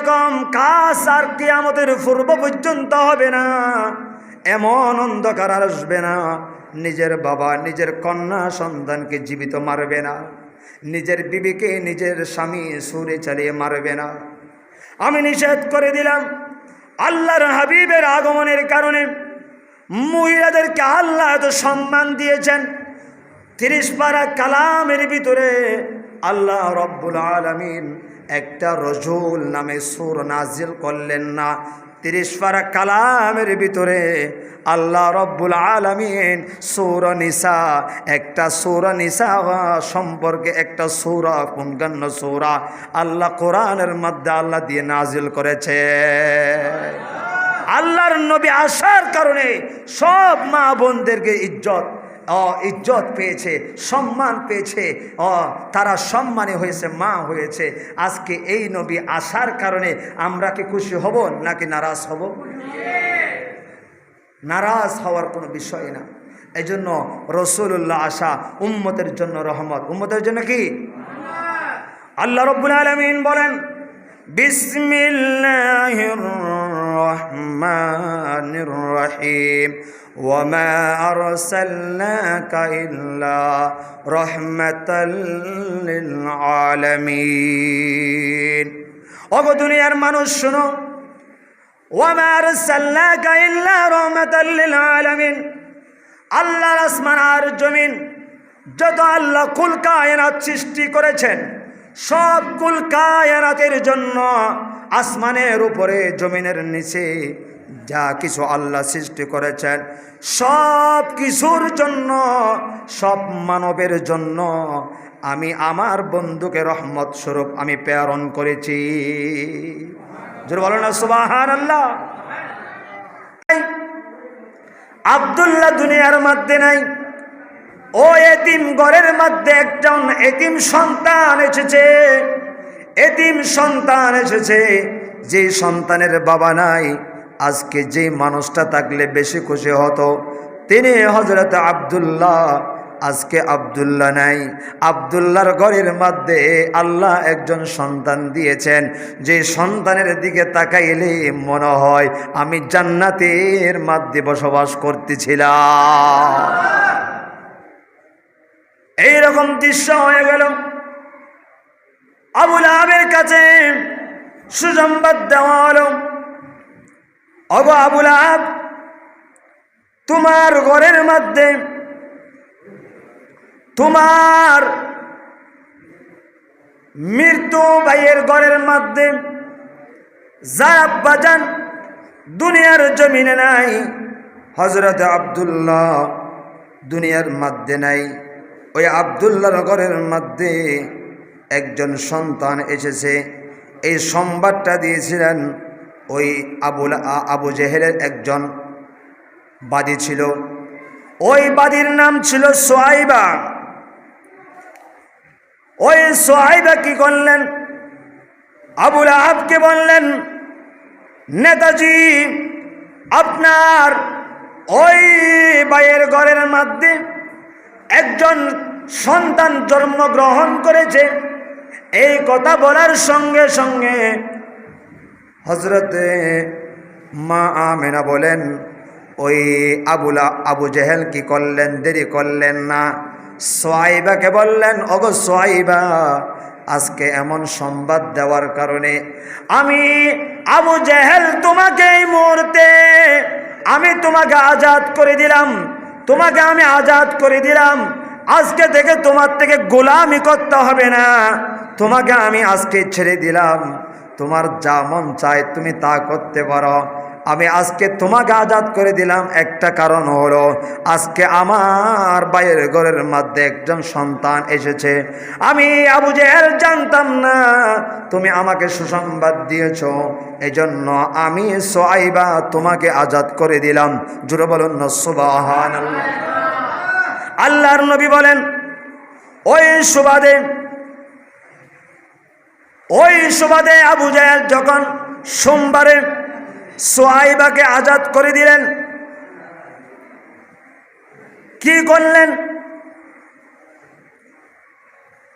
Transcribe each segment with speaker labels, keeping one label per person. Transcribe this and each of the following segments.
Speaker 1: রকম কাজ আর কিয়ামতের পূর্ব পর্যন্ত হবে না, এমন অন্ধকার আর আসবে না। নিজের বাবা নিজের কন্যা সন্তানকে জীবিত মারবে না, নিজের বিবিকে নিজের স্বামী ছুরি চালিয়ে মারবে না। আমি নিষেধ করে দিলাম। আল্লাহর হাবিবের আগমনের কারণে মহিলাদেরকে আল্লাহ এত সম্মান দিয়েছেন। 30 পারা কালামের ভিতরে আল্লাহ রব্বুল আলামিন একটা রজুল নামে সূরা নাজিল করলেন না। 30 পারা কালামের ভিতরে আল্লাহ রব্বুল আলামিন সূরা নিসা, একটা সূরা নিসা সম্পর্কে একটা সূরা, পুঙ্গান্ন সূরা আল্লাহ কোরআনের মধ্যে আল্লাহ দিয়ে নাজিল করেছে। আল্লাহর নবী আসার কারণে সব মা বোনদেরকে ইজ্জত পেয়েছে, সম্মান পেয়েছে, তারা সম্মানী হয়েছে, মা হয়েছে। আজকে এই নবী আসার কারণে আমরা কি খুশি হব নাকি নারাজ হব? নারাজ হওয়ার কোনো বিষয় না। এই জন্য রাসূলুল্লাহ আসা উম্মতের জন্য রহমত। উম্মতের জন্য কি? আল্লাহ রাব্বুল আলামিন বলেন, বিসমিল্লাহির রহমানির রহিম, ওয়ামা আরসালনাকা ইল্লা রাহমাতাল লিল আলামিন। ওগো দুনিয়ার মানুষ শোনো, ওয়ামা আরসালনাকা ইল্লা রাহমাতাল লিল আলামিন। আল্লাহর আসমান আর জমিন যত আল্লাহ কুল কায়নাত সৃষ্টি করেছেন, সব কুল কায়নাতের জন্য আসমানের উপরে জমিনের নিচে যা কিছু আল্লাহ সৃষ্টি করেছেন সব কিছুর জন্য, সব মানবের জন্য আমি আমার বন্ধুকে রহমত স্বরূপ আমি প্রেরণ করেছি। জোরে বলো না সুবহানাল্লাহ। আব্দুল্লাহ দুনিয়ার মধ্যে নাই। ও এতিম ঘরের মধ্যে একজন এতিম সন্তান এসেছে, এতিম সন্তান এসেছে, যে সন্তানের বাবা নাই। আজকে যে মানুষটা থাকলে বেশি খুশি হতো তিনি হযরত আব্দুল্লাহ। আজকে আব্দুল্লাহ নাই। আব্দুল্লাহর ঘরের মধ্যে আল্লাহ একজন সন্তান দিয়েছেন, যে সন্তানের দিকে তাকাইলে মনে হয় আমি জান্নাতের মধ্যে বসবাস করতেছিলাম। এইরকম দৃশ্য হয়ে গেল। আবু লাহাবের কাছে সুসংবাদ দেওয়া হলো, ওগো আবু লাহাব, তোমার ঘরের মধ্যে তোমার মৃত্যু ভাইয়ের ঘরের মধ্যে যার আব্বাজান দুনিয়ার জমিনে নাই, হযরত আব্দুল্লাহ দুনিয়ার মধ্যে নাই। ওই আব্দুল্লাহর ঘরের মধ্যে একজন সন্তান এসেছে। এই সংবাদটা দিয়েছিলেন ওই আবু জেহেলের একজন বাদী ছিল। ওই বাদীর নাম ছিল সোয়াইবা। ওই সোয়াইবা কি করলেন? আবু লাহাবকে বললেন, নেতাজি, আপনার ওই ভাইয়ের ঘরের মধ্যে একজন সন্তান জন্মগ্রহণ করেছে। এই কথা বলার সঙ্গে সঙ্গে হযরতে মা আমেনা বলেন, ওই আবু জেহেল কি করলেন? দেরি করলেন না, সোয়াইবাকে বললেন, ওগো সোয়াইবা, আজকে এমন সংবাদ দেওয়ার কারণে আমি আবু জেহেল তোমাকে এই মুহূর্তে আমি তোমাকে আজাদ করে দিলাম, তোমাকে আমি আজাদ করে দিলাম। আজকে থেকে তোমার থেকে গোলামি করতে হবে না, তোমাকে আমি আজকে ছেড়ে দিলাম। তোমার যা মন চায় তুমি তা করতে পারো। আমি আজকে তোমাকে আজাদ করে দিলাম। একটা কারণ হলো আজকে আমার ভাইয়ের ঘরের মধ্যে একজন সন্তান এসেছে। আমি আবু জেহেল জানতাম না, তুমি আমাকে সুসংবাদ দিয়েছ, এজন্য আমি সোয়াইবা তোমাকে আজাদ করে দিলাম। জোরে বলুন না সুবহানাল্লাহ। আল্লাহর নবী বলেন, ওই সুবাদে আবু জেহেল যখন সোমবারে সোয়াইবাকে আজাদ করে দিলেন, কি করলেন?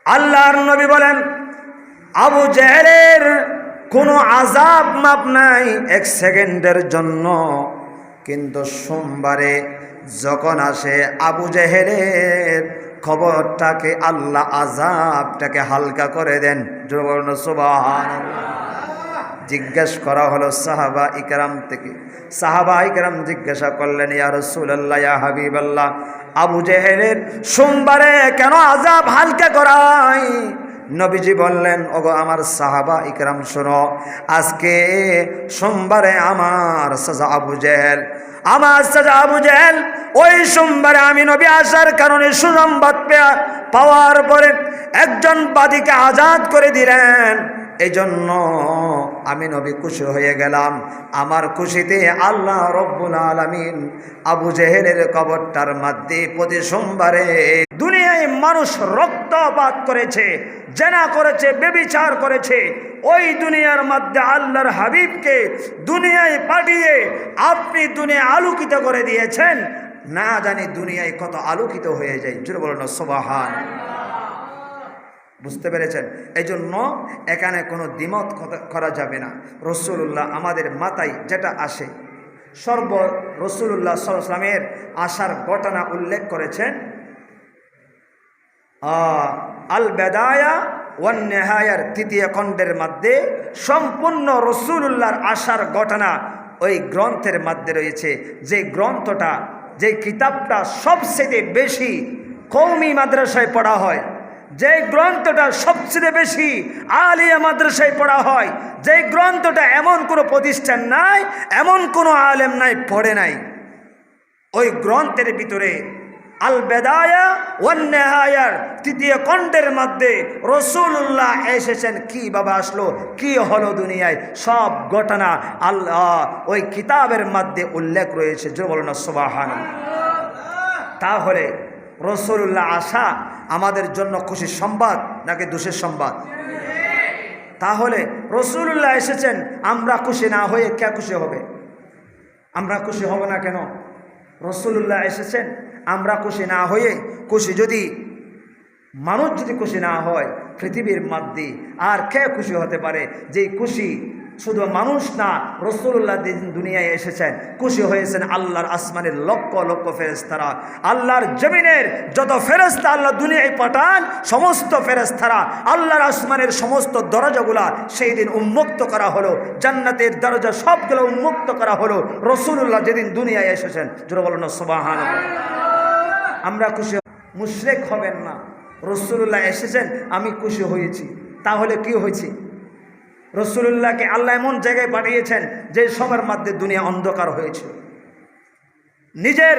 Speaker 1: আল্লাহর নবী বলেন, আবু জেহেলের কোনো আযাব মাপ নাই এক সেকেন্ডের জন্য। কিন্তু সোমবারে যখন আসে আবু জেহেলের খবরটাকে আল্লাহ আযাবটাকে হালকা করে দেন। জোরে বলুন সুবহানাল্লাহ। জিজ্ঞেস করা হলো সাহাবা ইকরাম থেকে। সাহাবা ইকরাম জিজ্ঞাসা করলেন, ইয়া রাসূলুল্লাহ, ইয়া হাবিবাল্লাহ, আবু জেহেলের সোমবারে কেন আযাব হালকা করায়? নবীজি বললেন, ওগো আমার সাহাবা ইকরাম শোনো, আজকে সোমবারে আমার সাজা আবু জেহেল, ওই সোমবারে আমি নবী আসার কারণে সুসংবাদ পাওয়ার পরে একজন বাদীকে আজাদ করে দিলেন। এই জন্য আমি নবী খুশি হয়ে গেলাম। আমার খুশিতে আল্লাহ রব্বুল আলামিন আবু জেহেলের কবরটার মধ্যে প্রতি সোমবারে দুনিয়ায় মানুষ রক্তপাত করেছে, জেনা করেছে, ব্যভিচার করেছে, ওই দুনিয়ার মধ্যে আল্লাহর হাবিবকে দুনিয়ায় পাঠিয়ে আপনি দুনিয়া আলোকিত করে দিয়েছেন। না জানি দুনিয়ায় কত আলোকিত হয়ে যায়। জোরে বলুন সুবহানাল্লাহ। বুঝতে পেরেছেন? এই জন্য এখানে কোনো দ্বিমত করা যাবে না। রাসূলুল্লাহ আমাদের মাথায় যেটা আসে রাসূলুল্লাহ সাল্লাল্লাহু আলাইহি ওয়াসাল্লামের আসার ঘটনা উল্লেখ করেছেন আল বেদায়া ওয়ান নেহায়ার ৩য় খণ্ডের মধ্যে সম্পূর্ণ রাসূলুল্লাহর আসার ঘটনা ওই গ্রন্থের মধ্যে রয়েছে। যে গ্রন্থটা, যে কিতাবটা সবচেয়ে বেশি কওমি মাদ্রাসায় পড়া হয়, যে গ্রন্থটা সবচেয়ে বেশি আলিয়া মাদ্রাসায় পড়া হয়, যে গ্রন্থটা এমন কোনো প্রতিষ্ঠান নাই, এমন কোনো আলেম নাই পড়ে নাই, ওই গ্রন্থের ভিতরে আল বেদায়া ওয়ান নেহায়ার ৩য় খণ্ডের মধ্যে রাসূলুল্লাহ এসেছেন, কিভাবে আসলো, কি হলো দুনিয়ায়, সব ঘটনা আল্লাহ ওই কিতাবের মধ্যে উল্লেখ রয়েছে। জোরে বলুন সুবহানাল্লাহ। তাহলে রাসূলুল্লাহ আসা আমাদের জন্য খুশির সংবাদ নাকি দুঃখের সংবাদ? তাহলে রাসূলুল্লাহ এসেছেন, আমরা খুশি না হয়ে কে খুশি হবে? আমরা খুশি হব না কেন? রাসূলুল্লাহ এসেছেন, আমরা খুশি না হয়ে, খুশি যদি মানুষ যদি খুশি না হয় পৃথিবীর মধ্যে আর কে খুশি হতে পারে? যেই খুশি শুধু মানুষ না, রাসূলুল্লাহ দুনিয়ায় এসেছেন, খুশি হয়েছেন আল্লাহর আসমানের লক্ষ লক্ষ ফেরেশতারা, আল্লাহর জমিনের যত ফেরেশতা আল্লাহ দুনিয়ায় পাঠান, সমস্ত ফেরেশতারা আল্লাহর আসমানের সমস্ত দরজাগুলা সেই দিন উন্মুক্ত করা হলো, জান্নাতের দরজা সবগুলো উন্মুক্ত করা হলো রাসূলুল্লাহ যেদিন দুনিয়ায় এসেছেন। জোরে বলুন সুবহানাল্লাহ। আমরা খুশি, মুশরিক হবেন না। রাসূলুল্লাহ এসেছেন, আমি খুশি হয়েছি। তাহলে কি হয়েছে? রাসূলুল্লাহকে আল্লাহ এমন জায়গায় পাঠিয়েছেন যে সময়ের মধ্যে দুনিয়া অন্ধকার হয়েছিল। নিজের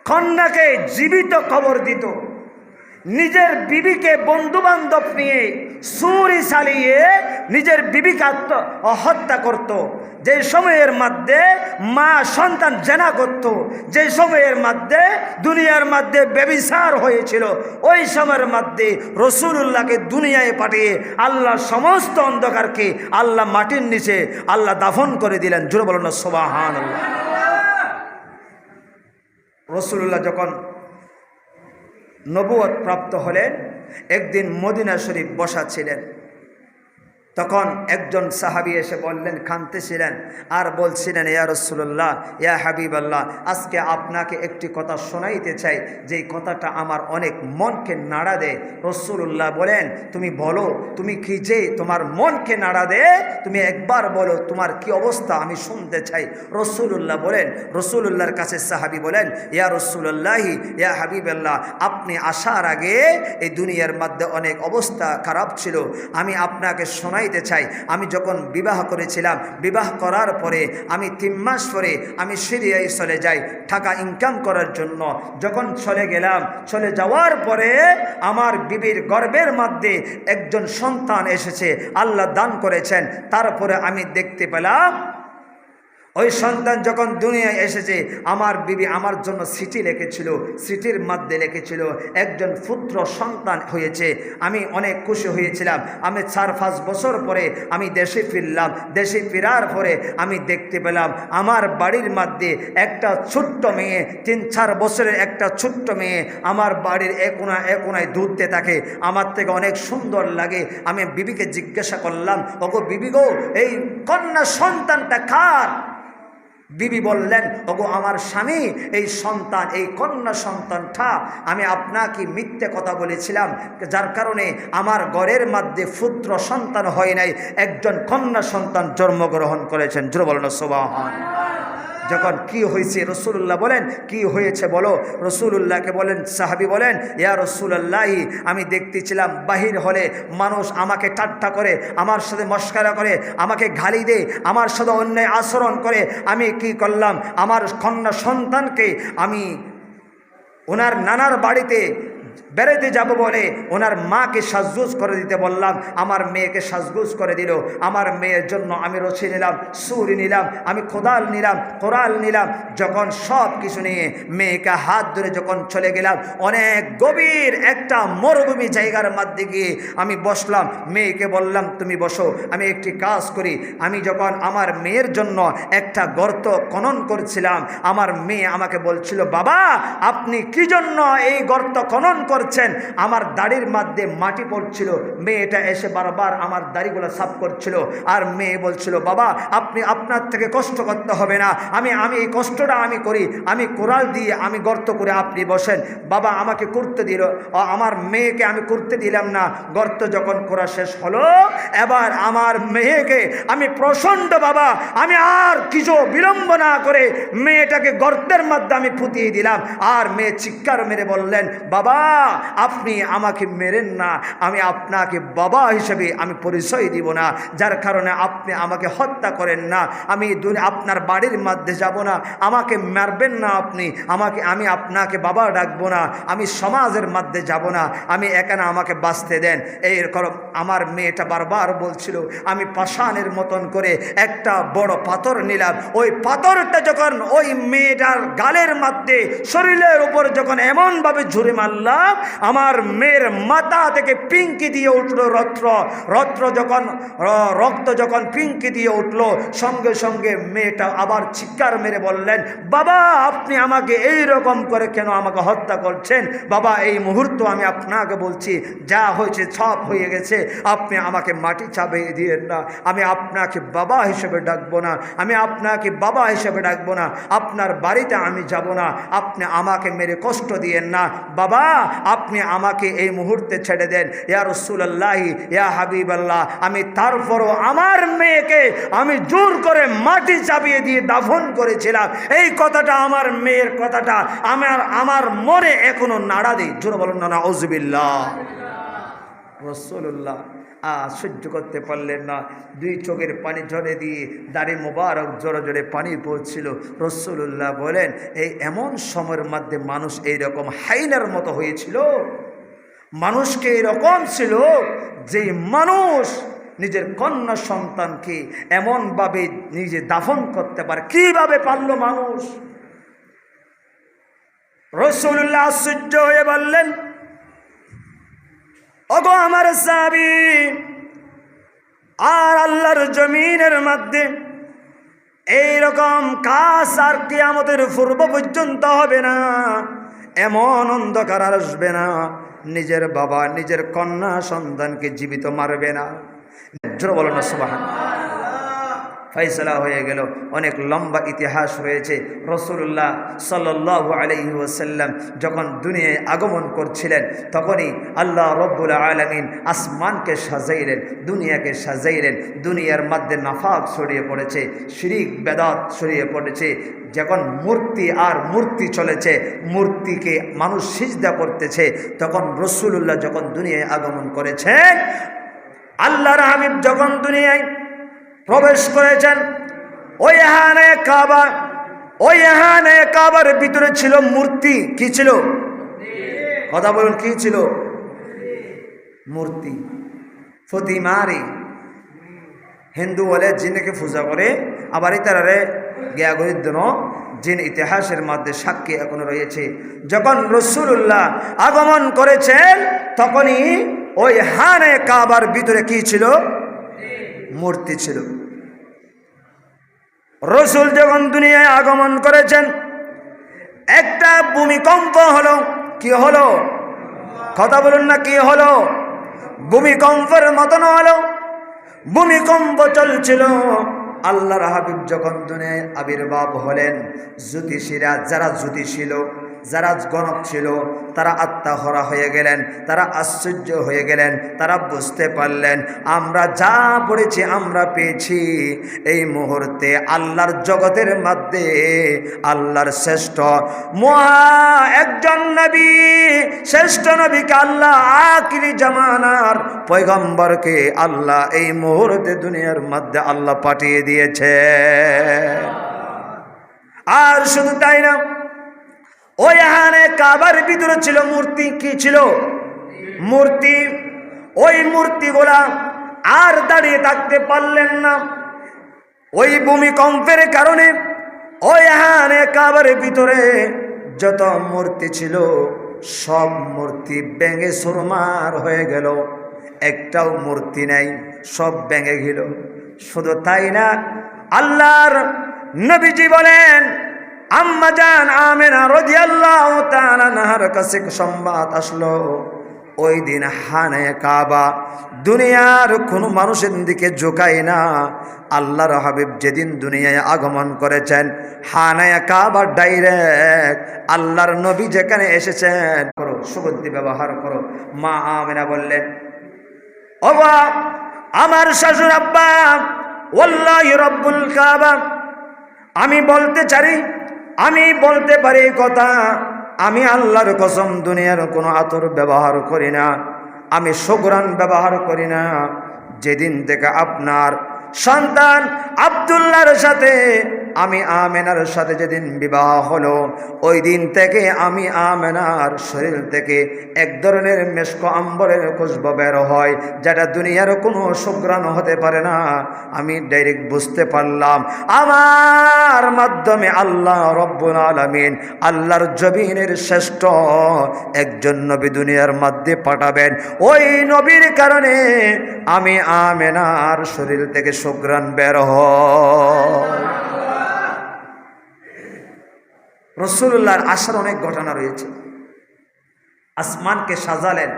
Speaker 1: কন্যাকে জীবিত কবর দিত, নিজের বিবিকে বন্ধু বান্ধব নিয়ে ছুরি চালিয়ে নিজের বিবিকে হত্যা করত। যে সময়ের মধ্যে মা সন্তান জেনা করত, যে সময়ের মধ্যে দুনিয়ার মধ্যে ব্যভিচার হয়েছিল, ওই সময়ের মধ্যে রাসূলুল্লাহকে দুনিয়ায় পাঠিয়ে আল্লাহ সমস্ত অন্ধকারকে আল্লাহ মাটির নিচে আল্লাহ দাফন করে দিলেন। জোরে বলুন সুবহানাল্লাহ। রাসূলুল্লাহ যখন নবুয়ত প্রাপ্ত হলেন, একদিন মদিনা শরীফ বসা ছিলেন, তখন একজন সাহাবী এসে বললেন, কাঁদতেছিলেন আর বলছিলেন, ইয়া রাসূলুল্লাহ, ইয়া হাবিবাল্লাহ, আজকে আপনাকে একটি কথা শোনাইতে চাই, যেই কথাটা আমার অনেক মনকে নাড়া দেয়। রাসূলুল্লাহ বলেন, তুমি বলো, তুমি কি যে তোমার মনকে নাড়া দেয়, তুমি একবার বলো তোমার কি অবস্থা, আমি শুনতে চাই। রাসূলুল্লাহ বলেন, রাসূলুল্লাহর কাছে সাহাবী বলেন, ইয়া রাসূলুল্লাহি, ইয়া হাবিবাল্লাহ, আপনি আসার আগে এই দুনিয়ার মধ্যে অনেক অবস্থা খারাপ ছিল, আমি আপনাকে শোনাইতে চাই। আমি যখন বিবাহ করেছিলাম, বিবাহ করার পরে আমি 3 মাস পরে আমি সিরিয়ায় চলে যাই টাকা ইনকাম করার জন্য। যখন চলে গেলাম, চলে যাওয়ার পরে আমার বিবির গর্ভের মধ্যে একজন সন্তান এসেছে, আল্লাহ দান করেছেন। তারপরে আমি দেখতে পেলাম ওই সন্তান যখন দুনিয়ায় এসেছে, আমার বিবি আমার জন্য চিঠি লিখেছিল, চিঠির মধ্যে লিখেছিল একজন পুত্র সন্তান হয়েছে। আমি অনেক খুশি হয়েছিলাম। আমি 4-5 বছর পরে আমি দেশে ফিরলাম। দেশে ফেরার পরে আমি দেখতে পেলাম আমার বাড়ির মধ্যে একটা ছোট্ট মেয়ে, 3-4 বছরের একটা ছোট্ট মেয়ে আমার বাড়ির একোনায় দুধতে থাকে। আমার থেকে অনেক সুন্দর লাগে। আমি বিবিকে জিজ্ঞাসা করলাম, ওগো বিবি গো, এই কন্যা সন্তানটা কার? বিবি বললেন, ওগো আমার স্বামী, এই সন্তান, এই কন্যা সন্তানটা আমি আপনাকে মিথ্যে কথা বলেছিলাম, যার কারণে আমার ঘরের মধ্যে পুত্র সন্তান হয় নাই, একজন কন্যা সন্তান জন্মগ্রহণ করেছেন। জোরে বলেন সুবহানাল্লাহ। যখন কি হয়েছে রসুল্লাহ বলেন, কি হয়েছে বলো? রসুল্লাহকে বলেন, সাহাবী বলেন, ইয়া রসুলাল্লাহি, আমি দেখতেছিলাম বাহির হলে মানুষ আমাকে ঠাট্টা করে, আমার সাথে মস্করা করে, আমাকে গালি দেয়, আমার সাথে অন্যায় আচরণ করে। আমি কি করলাম, আমার কন্যা সন্তানকে আমি ওনার নানার বাড়িতে বেড়াতে যাব বলে ওনার মাকে সাজগোজ করে দিতে বললাম। আমার মেয়েকে সাজগোজ করে দিল। আমার মেয়ের জন্য আমি রশি নিলাম, ছুরি নিলাম, আমি কোদাল নিলাম, কোরাল নিলাম। যখন সব কিছু নিয়ে মেয়েকে হাত ধরে যখন চলে গেলাম, অনেক গভীর একটা মরুভূমি জায়গার মধ্যে গিয়ে আমি বসলাম। মেয়েকে বললাম, তুমি বসো, আমি একটি কাজ করি। আমি যখন আমার মেয়ের জন্য একটা গর্ত খনন করছিলাম, আমার মেয়ে আমাকে বলছিল, বাবা আপনি কি জন্য এই গর্ত খনন করছেন? আমার দাড়ির মধ্যে মাটি পড়ছিল। মেয়েটা এসে বারবার আমার দাড়িগুলো সাফ করছিল। আর মেয়ে বলছিল, বাবা আপনি আপনার থেকে কষ্ট করতে হবে না, আমি এই কষ্টটা আমি করি, আমি কোরাল দিয়ে আমি গর্ত করে আপনি বসেন। বাবা আমাকে করতে দিল, আমার মেয়েকে আমি করতে দিলাম না। গর্ত যখন করা শেষ হলো, এবার আমার মেয়েকে আমি প্রচণ্ড, বাবা আমি আর কিছু বিলম্ব না করে মেয়েটাকে গর্তের মধ্যে আমি ফুটিয়ে দিলাম। আর মেয়ে চিৎকার মেরে বললেন, বাবা আপনি আমাকে মেরেন না, আমি আপনাকে বাবা হিসেবে আমি পরিচয় দিব না, যার কারণে আপনি আমাকে হত্যা করেন না। আমি আপনার বাড়ির মধ্যে যাব না, আমাকে মারবেন না আপনি, আমি আপনাকে বাবা ডাকবো না, আমি সমাজের মধ্যে যাব না, আমি এখানে আমাকে বাঁচতে দেন। এইরকম আমার মেয়েটা বারবার বলছিল। আমি পাষাণের মতন করে একটা বড় পাথর নিলাম। ওই পাথরটা যখন ওই মেয়েটার গালের মধ্যে, শরীরের উপর যখন এমনভাবে ঝুরে মারলাম, আমার মেয়ের মাথা থেকে পিঙ্কি দিয়ে উঠলো রক্ত যখন পিঙ্কি দিয়ে উঠলো, সঙ্গে সঙ্গে মেয়েটা আবার চিৎকার মেরে বললেন, বাবা আপনি আমাকে এই রকম করে কেন আমাকে হত্যা করছেন? বাবা এই মুহূর্ত আমি আপনাকে বলছি, যা হয়েছে সব হয়ে গেছে, আপনি আমাকে মাটি চাপিয়ে দিয়েন না, আমি আপনাকে বাবা হিসেবে ডাকবো না, আমি আপনাকে বাবা হিসেবে ডাকবো না, আপনার বাড়িতে আমি যাব না, আপনি আমাকে মেরে কষ্ট দিয়েন না, বাবা আপনি আমাকে এই মুহূর্তে ছেড়ে দেন। ইয়া রাসূলুল্লাহি, ইয়া হাবিবাল্লাহ, আমি তারপরও আমার মেয়েকে আমি জোর করে মাটি চাপিয়ে দিয়ে দাফন করেছিলাম। এই কথাটা, আমার মেয়ের কথাটা আমার মনে এখনো নাড়া দেয়। জোরে বলুন না নাউযুবিল্লাহ। রাসূলুল্লাহ সহ্য করতে পারলেন না, 2 চোখের পানি ঝরে দিয়ে দাড়ি মোবারক জোরে জোরে পানি পড়ছিল। রাসূলুল্লাহ বলেন, এই এমন সময়ের মধ্যে মানুষ এইরকম হাইনার মতো হয়েছিল, মানুষকে এরকম ছিল যে মানুষ নিজের কন্যা সন্তানকে এমনভাবে নিজে দাফন করতে পারে। কিভাবে পারলো মানুষ? রাসূলুল্লাহ আশ্চর্য হয়ে বললেন, ওগো আমার সাহাবী, আর আল্লাহর জমিনের মধ্যে এইরকম কাজ আর কিয়ামতের পূর্ব পর্যন্ত হবে না, এমন অন্ধকার আর আসবে না, নিজের বাবা নিজের কন্যা সন্তানকে জীবিত মারবে না। জোরে বলো না সুবহানাল্লাহ। ফয়সালা হয়ে গেল। অনেক লম্বা ইতিহাস রয়েছে। রাসূলুল্লাহ সাল্লাল্লাহু আলাইহি ওয়াসাল্লাম যখন দুনিয়ায় আগমন করছিলেন, তখনই আল্লাহ রব্বুল আলামিন আসমানকে সাজাইলেন, দুনিয়াকে সাজাইলেন। দুনিয়ার মধ্যে নাফাক ছড়িয়ে পড়েছে, শিরিক বেদাত ছড়িয়ে পড়েছে। যখন মূর্তি চলেছে, মূর্তিকে মানুষ সিজদা করতেছে, তখন রাসূলুল্লাহ যখন দুনিয়ায় আগমন করেছেন, আল্লাহর হাবিব যখন দুনিয়ায় প্রবেশ করেছেন, ওই এহানে কাবার ভিতরে ছিল মূর্তি। কি ছিল? কথা বলুন, কি ছিল? মূর্তি, প্রতিমারি। হিন্দু বলে জিনেকে পূজা করে, আবার ইতারে জ্ঞাগরিদ্ন জিন ইতিহাসের মধ্যে সাক্ষী এখনো রয়েছে। যখন রাসূলুল্লাহ আগমন করেছেন তখনই ওই খানে কাবার ভিতরে কি ছিল? মূর্তি ছিল। রাসূল যখন দুনিয়ায় আগমন করেছেন একটা ভূমিকম্প হলো। কি হলো? কথা বলুন না, কি হলো? ভূমিকম্পের মতন হলো। ভূমিকম্প চলছিল। আল্লাহর হাবিব যখন দুনিয়ায় আবির্ভাব হলেন, জ্যোতিষীরা যারা জ্যোতিষ ছিল, যারা গণক ছিল, তারা আত্মাহরা হয়ে গেলেন, তারা আশ্চর্য হয়ে গেলেন। তারা বুঝতে পারলেন আমরা যা পড়েছি আমরা পেয়েছি। এই মুহূর্তে আল্লাহর জগতের মধ্যে আল্লাহর শ্রেষ্ঠ মহা একজন নবী, শ্রেষ্ঠ নবীকে আল্লাহ আখিরি জামানার পয়গম্বরকে আল্লাহ এই মুহূর্তে দুনিয়ার মধ্যে আল্লাহ পাঠিয়ে দিয়েছে। আর শুধু তাই না, ওই হানে কাবার ভিতরে ছিল মূর্তি। কি ছিল? মূর্তি। ওই মূর্তিগুলা আর দাঁড়িয়ে থাকতে পারলেন না। ওই ভূমিকম্পের কারণে ওই হানে কাবার ভিতরে যত মূর্তি ছিল সব মূর্তি ভেঙে চুরমার হয়ে গেল। একটাও মূর্তি নাই, সব ভেঙে গেল। শুধু তাই না, আল্লাহর নবীজি বলেন আম্মা জান আমেনা রাদিয়াল্লাহু তাআলা আনহার কাছে সংবাদ আসলো ওই দিন হানে কাবা দুনিয়ার কোনো মানুষের দিকে ঝুঁকায় না। আল্লাহর হাবিব যেদিন দুনিয়ায় আগমন করেছেন হানে কাবা ডাইরেক্ট আল্লাহর নবী যেখানে এসেছেন করো সুগন্ধি ব্যবহার করো। মা আমেনা বললেন ও আমার শ্বশুর আব্বা, ওয়াল্লাহি রব্বুল কাবা, আমি বলতে পারি কথা, আমি আল্লাহর কসম দুনিয়ার কোনো আতর ব্যবহার করি না, আমি সুঘ্রাণ ব্যবহার করি না। যেদিন থেকে আপনার সন্তান আব্দুল্লাহর সাথে আমি আমেনার সাথে যেদিন বিবাহ হলো ওই দিন থেকে আমি আমেনার শরীর থেকে এক ধরনের মেশক আম্বরের খুশবু বের হয়, যেটা দুনিয়ার কোনো সুঘ্রাণ হতে পারে না। আমি ডাইরেক্ট বুঝতে পারলাম আমার মাধ্যমে আল্লাহ রব্বুল আলামিন আল্লাহর জমিনের শ্রেষ্ঠ একজন নবী দুনিয়ার মধ্যে পাঠাবেন। ওই নবীর কারণে আমি আমেনার শরীর থেকে সুঘ্রাণ বের হয়। রাসূলুল্লাহর আসার অনেক ঘটনা রয়েছে। আসমানকে সাজালেন,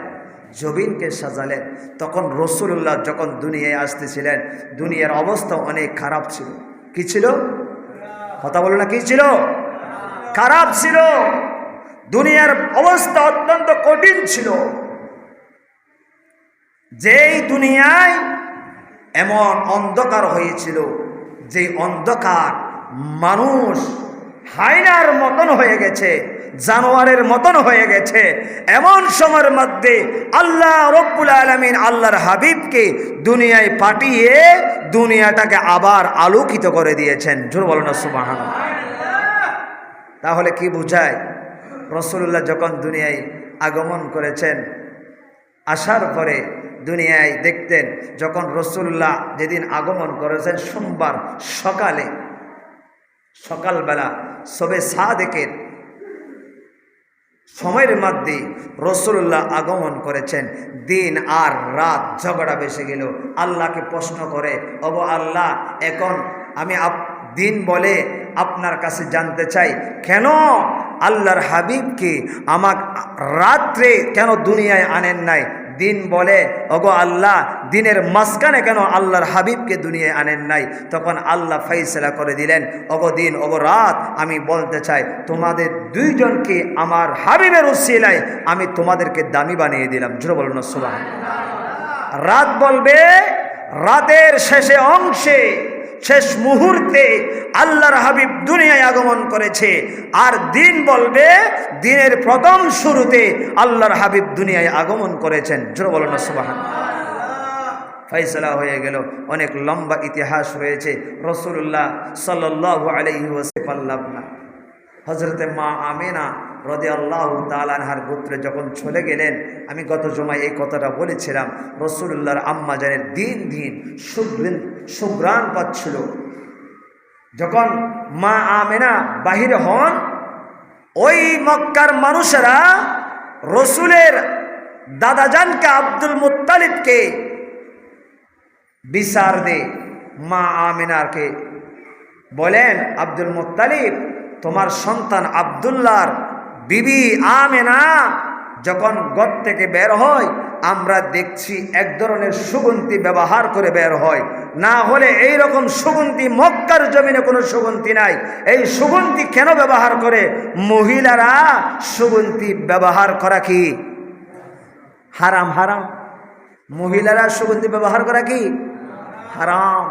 Speaker 1: জমিনকে সাজালেন। তখন রাসূলুল্লাহ যখন দুনিয়ায় আসতেছিলেন দুনিয়ার অবস্থা অনেক খারাপ ছিল। কি ছিল? কথা বলো না, কি ছিল? খারাপ ছিল। দুনিয়ার অবস্থা অত্যন্ত কঠিন ছিল। যেই দুনিয়ায় এমন অন্ধকার হয়েছিল, যে অন্ধকার মানুষ হায়নার মতন হয়ে গেছে, জানোয়ারের মতন হয়ে গেছে। এমন সময়ের মধ্যে আল্লাহ রব্বুল আলামিন আল্লাহর হাবিবকে দুনিয়ায় পাঠিয়ে দুনিয়াটাকে আবার আলোকিত করে দিয়েছেন। জোর বলো না সুবহানাল্লাহ। তাহলে কি বোঝায়? রাসূলুল্লাহ যখন দুনিয়ায় আগমন করেছেন, আসার পরে দুনিয়ায় দেখতেন যখন রাসূলুল্লাহ যেদিন আগমন করেছেন সোমবার সকালবেলা সবে সাদেকের সময়ের মধ্যে রাসূলুল্লাহ আগমন করেছেন। দিন আর রাত ঝগড়া বেসে গেল। আল্লাহকে প্রশ্ন করে, ওগো আল্লাহ, এখন আমি দিন বলে আপনার কাছে জানতে চাই, কেন আল্লাহর হাবিবকে আমাকে রাত্রে কেন দুনিয়ায় আনেন নাই? দিন বলে, ওগো আল্লাহ, দিনের মাঝখানে কেন আল্লাহর হাবিবকে দুনিয়ায় আনেন নাই? তখন আল্লাহ ফাইসলা করে দিলেন, ওগো দিন, ওগো রাত, আমি বলতে চাই তোমাদের দুইজনকে আমার হাবিবের উসিলায় আমি তোমাদেরকে দামি বানিয়ে দিলাম। জোরে বলুন না সুবহানাল্লাহ। রাত বলবে রাতের শেষে অংশে, শেষ মুহূর্তে আল্লাহর হাবিব দুনিয়ায় আগমন করেছে। আর দিন বলবে দিনের প্রথম শুরুতে আল্লাহর হাবিব দুনিয়ায় আগমন করেছেন। জোরে বলো না সুবহানাল্লাহ। ফয়সালা হয়ে গেল। অনেক লম্বা ইতিহাস রয়েছে। রাসূলুল্লাহ সাল্লাল্লাহু আলাইহি ওয়াসাল্লাম হযরতে মা আমেনা রাদিয়াল্লাহু তাআলা আনহার গোত্রে যখন চলে গেলেন, আমি গত জমায় এই কথাটা বলেছিলাম, রাসূলুল্লাহর আম্মা জানের দিন দিন সুঘ্রাণ পাচ্ছিল। যখন মা আমেনা বাহিরে হন, ওই মক্কার মানুষেরা রসুলের দাদাজানকে আব্দুল মুত্তালিবকে বিচার দে। মা আমেনাকে বলেন, আব্দুল মুত্তালিব, তোমার সন্তান আব্দুল্লাহর বিবি আমেনা যখন ঘর থেকে বের হয়, আমরা দেখছি এক ধরনের সুগন্ধি ব্যবহার করে বের হয়, না হলে এই রকম সুগন্ধি মক্কার জমিনে কোনো সুগন্ধি নাই। এই সুগন্ধি কেন ব্যবহার করে? মহিলারা সুগন্ধি ব্যবহার করা কি হারাম? হারাম। মহিলারা সুগন্ধি ব্যবহার করা কি হারাম।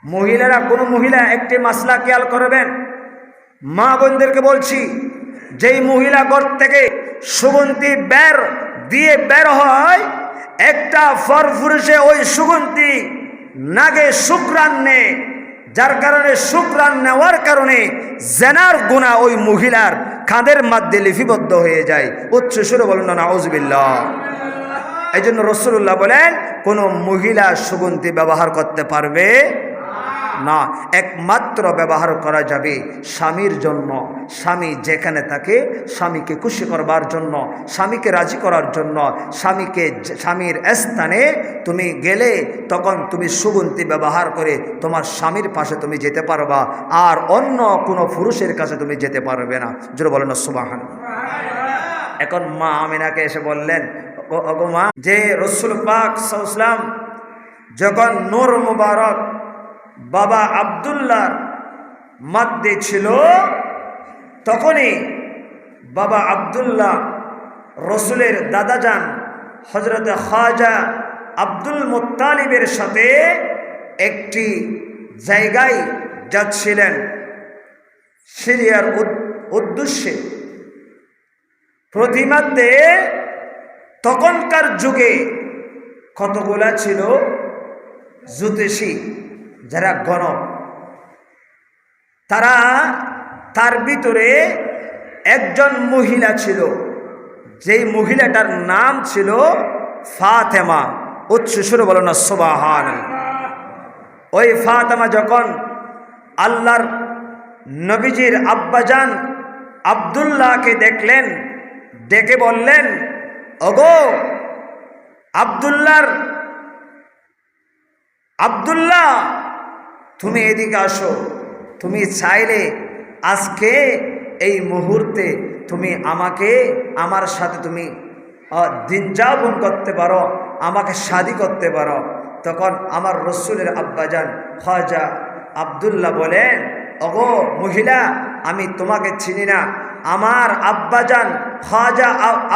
Speaker 1: মহিলারা, কোনো মহিলা একটি মাসলা খেয়াল করবেন, মা বোনদেরকে বলছি, যেই মহিলা ঘর থেকে সুগন্ধি বের হয়, একটা ফরফুরুষে ওই সুগন্ধি নাগে শুকরান নেয়, যার কারণে শুকরান নেওয়ার কারণে জেনার গুনাহ ওই মহিলার কাঁধের মধ্যে লিপিবদ্ধ হয়ে যায়। উচ্চ সুরে বলুন না নাউজুবিল্লাহ। এই জন্য রাসূলুল্লাহ বলেন, কোনো মহিলা সুগন্ধি ব্যবহার করতে পারবে না। একমাত্র ব্যবহার করা যাবে স্বামীর জন্য। স্বামী যেখানে থাকে, স্বামীকে খুশি করবার জন্য, স্বামীকে রাজি করার জন্য, স্বামীর স্থানে তুমি গেলে তখন তুমি সুগন্ধি ব্যবহার করে তোমার স্বামীর পাশে তুমি যেতে পারবা, আর অন্য কোনো পুরুষের কাছে তুমি যেতে পারবে না। জোরে বলেন না সুবহানাল্লাহ। এখন মা আমিনাকে এসে বললেন, ওগো মা, যে রাসূল পাক সাল্লাল্লাহু আলাইহি ওয়াসাল্লাম যখন নূর মুবারক বাবা আব্দুল্লাহর মধ্যে ছিল, তখনই বাবা আব্দুল্লাহ রসুলের দাদাজান হযরত খাজা আব্দুল মুত্তালিবের সাথে একটি জায়গায় যাচ্ছিলেন সিরিয়ার উদ্দেশ্যে। প্রতিমধ্যে তখনকার যুগে কতগুলা ছিল জ্যোতিষী, যারা গণক, তার ভিতরে একজন মহিলা ছিল, যেই মহিলাটার নাম ছিল ফাতেমা। উচ্চ সুরে বলো না সুবহানাল্লাহ। ওই ফাতেমা যখন আল্লাহর নবীজির আব্বাজান আব্দুল্লাহকে দেখলেন, ডেকে বললেন, ওগো আব্দুল্লাহ, তুমি এদিকে আসো। তুমি চাইলে আজকে এই মুহূর্তে তুমি আমার সাথে তুমি দিন যাপন করতে পারো, আমাকে শাদী করতে পারো। তখন আমার রসুলের আব্বাজান খাজা আব্দুল্লাহ বলেন, ওগো মহিলা, আমি তোমাকে চিনি না। আমার আব্বাজান খাজা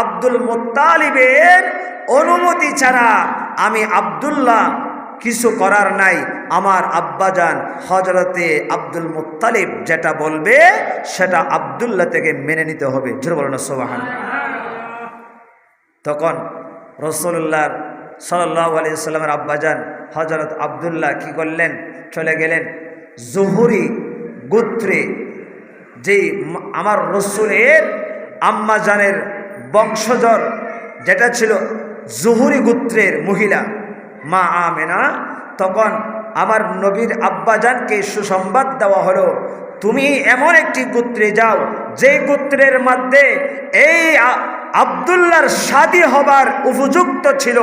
Speaker 1: আব্দুল মুত্তালিবের অনুমতি ছাড়া আমি আব্দুল্লাহ কিছু করার নাই। আমার আব্বাজান হযরতে আব্দুল মুত্তালিব যেটা বলবে সেটা আব্দুল্লাহ থেকে মেনে নিতে হবে। জোরে বলো না সুবহানাল্লাহ। তখন রাসূলুল্লাহ সাল্লাল্লাহু আলাইহি ওয়াসাল্লামের আব্বাজান হযরত আব্দুল্লাহ কি করলেন? চলে গেলেন জুহুরি গোত্রে, যেই আমার রসুলের আম্মাজানের বংশধর যেটা ছিল জুহুরি গোত্রের মহিলা মা আমেনা। তখন আমার নবীর আব্বাজানকে সুসংবাদ দেওয়া হলো, তুমি এমন একটি গোত্রে যাও যেই গোত্রের মধ্যে এই আব্দুল্লাহর শাদী হবার উপযুক্ত ছিল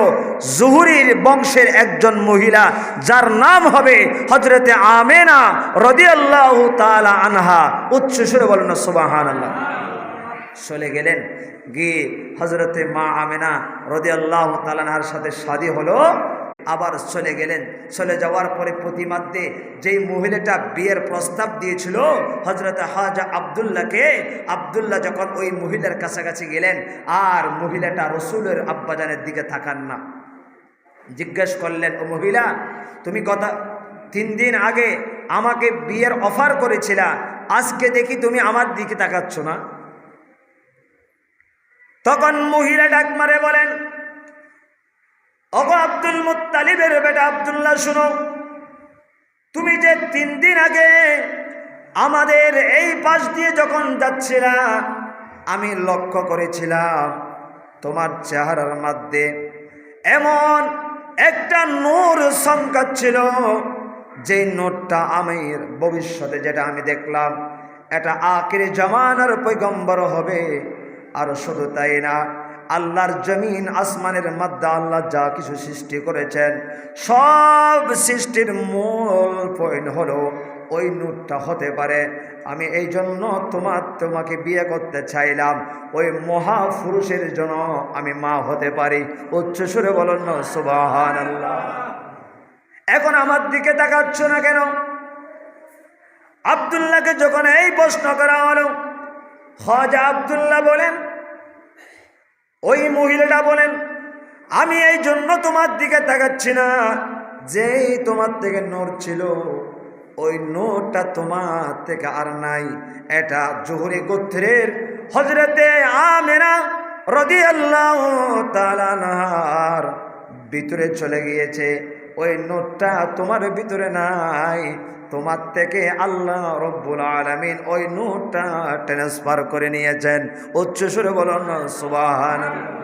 Speaker 1: জুহুরির বংশের একজন মহিলা, যার নাম হবে হযরতে আমেনা রাদিয়াল্লাহু তাআলা আনহা। উচ্চ সুরে বলেন সুবহানাল্লাহ। চলে গেলেন, গিয়ে হযরতে মা আমেনা রাদিয়াল্লাহু তাআলা আনহার সাথে শাদী হলো। আবার চলে গেলেন। চলে যাওয়ার পরে প্রতিমধ্যে যেই মহিলাটা বিয়ের প্রস্তাব দিয়েছিল হযরত খাজা আব্দুল্লাহকে, আব্দুল্লাহ যখন ওই মহিলার কাছাকাছি গেলেন, আর মহিলাটা রসুলের আব্বাজানের দিকে তাকান না। জিজ্ঞেস করলেন, ও মহিলা, তুমি গত 3 দিন আগে আমাকে বিয়ের অফার করেছিলা, আজকে দেখি তুমি আমার দিকে তাকাচ্ছ না। তখন মহিলা ডাক মারে বলেন, ওগো আব্দুল মুত্তালিবের বেটা আব্দুল্লাহ, শুনো, তুমি যে 3 দিন আগে আমাদের এই পাশ দিয়ে যখন যাচ্ছিলা, আমি লক্ষ্য করেছিলাম তোমার চেহারার মধ্যে এমন একটা নূর চমকাচ্ছিল, যেই নোটটা আমি ভবিষ্যতে যেটা আমি দেখলাম, এটা আখির জামানার পয়গম্বর হবে। আর শুধু তাই না, আল্লাহর জমিন আসমানের মধ্যে আল্লাহ যা কিছু সৃষ্টি করেছেন, সব সৃষ্টির মূল পয়েন্ট হলো ওই নূরটা হতে পারে। আমি এই জন্য তোমাকে বিয়ে করতে চাইলাম, ওই মহাপুরুষের জন্য আমি মা হতে পারি। উচ্চ সুরে বলুন না সুবহানাল্লাহ। এখন আমার দিকে তাকাচ্ছ না কেন? আব্দুল্লাহকে যখন এই প্রশ্ন করা হলো, খাজা আব্দুল্লাহ বলেন, ওই মহিলাটা বলেন, আমি এই জন্য তোমার দিকে তাকাচ্ছি না, যেই তোমার থেকে নূর ছিল ওই নূরটা তোমার থেকে আর নাই। এটা জোহরি গোত্রের হযরতে আমেনা রাদিয়াল্লাহু তাআলা আনহার ভিতরে চলে গিয়েছে। ওই নূরটা তোমার ভিতরে নাই, তোমার থেকে আল্লাহ রব্বুল আলামিন ওই নূরটা ট্রান্সফার করে নিয়েছেন। উচ্চ সুরে বলুন সুবহানাল্লাহ।